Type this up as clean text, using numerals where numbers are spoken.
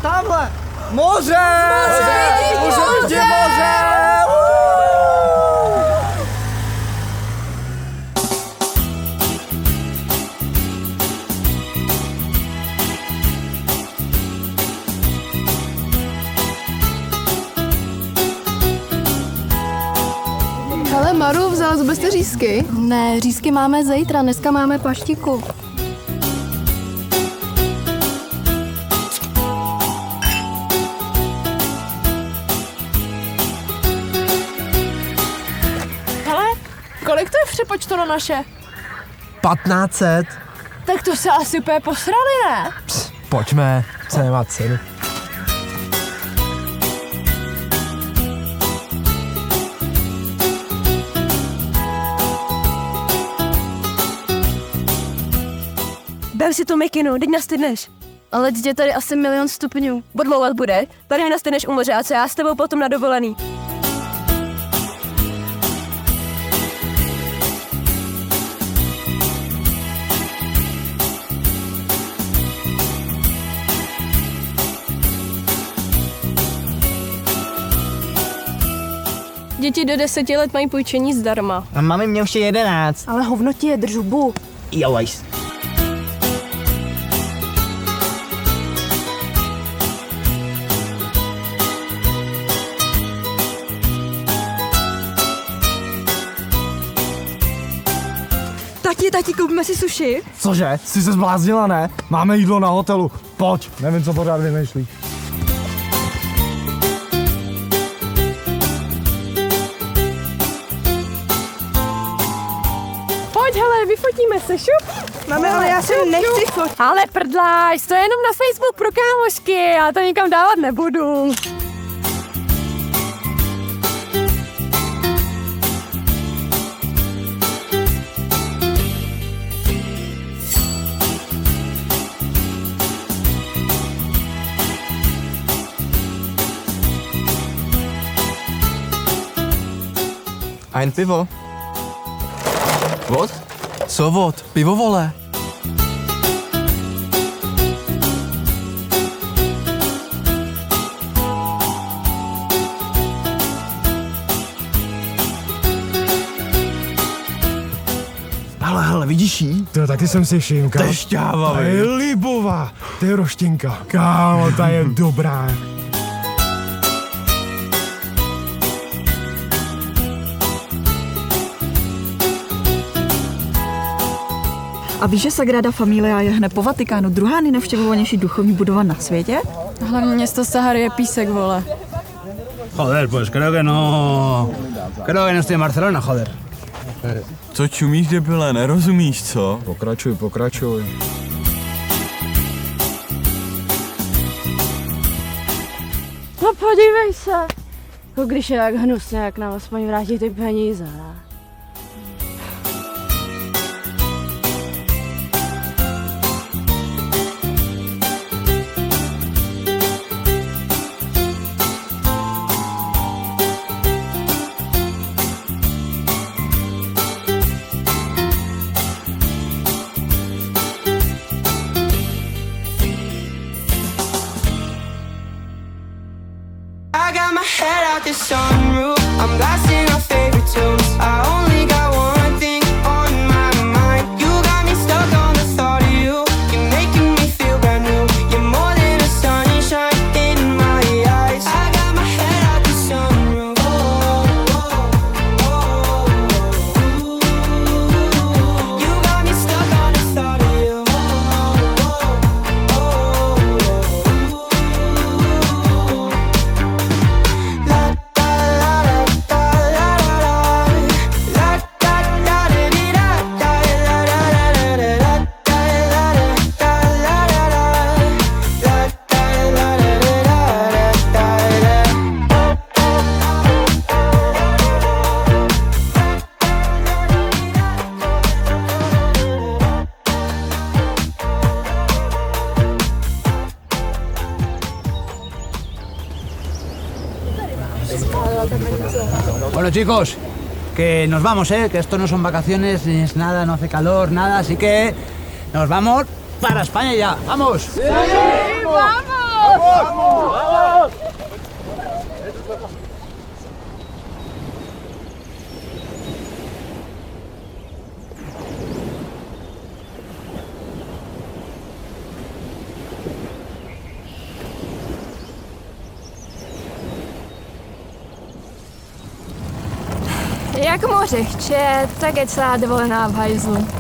Tamhle! Moře! Můžu vidět moře! Hele, Maru, vzala vůbec ty řízky? Ne, řízky máme zítra, dneska máme paštiku. Hele, kolik to je v přepočtu na naše? 1500. Tak to se asi úplně posrali, ne? Pojďme, se nemá cenu. Běž si tu mikinu, teď nastydneš. Ale teď je tady asi 1 000 000 stupňů. Bodlouvat bude, tady nastydneš u moře a co já s tebou potom na dovolený. Děti do 10 let mají půjčení zdarma. A mami, mě už je 11. Ale hovno ti je, drž hubu. Jo, vajs. Tati, koupíme si sushi. Cože? Jsi se zbláznila, ne? Máme jídlo na hotelu. Pojď. Nevím, co pořád vymýšlí. Pojď, hele, vyfotíme se, šup. Máme, ale já se nechci fotit. Ale prdláš, to je jenom na Facebook pro kámošky, já to nikam dávat nebudu. Ein pivo. Vod? Co vod? Pivo, vole. Hele, vidíš jí? To taky jsem si všiml, To je šťáva, ta je libová. To je roštěnka. Kámo, ta je dobrá. A víš, že Sagrada Familia je hned po Vatikánu druhá nejnavštěvovanější duchovní budova na světě? Hlavně město Sahary je písek, vole. Joder, pues creo que no estoy en Barcelona, joder. Co čumíš, debile, nerozumíš, co? Pokračuj. No podívej se. Když je tak hnusně, jak nám aspoň vrátí ty peníze, ne? I got my head out the sunroof. I'm blasting our favorite tunes. I only got one thing on my mind. You got me stuck on the thought of you. You're making me feel brand new. You're more than a sunshine in my eyes. I got my head out the sunroof. You got me stuck on the thought of you. Bueno, chicos, que nos vamos, que esto no son vacaciones, ni es nada, no hace calor, nada, así que nos vamos para España ya. ¡Vamos! ¡Sí, vamos! Jak moře chče, tak je celá dovolená v hajzlu.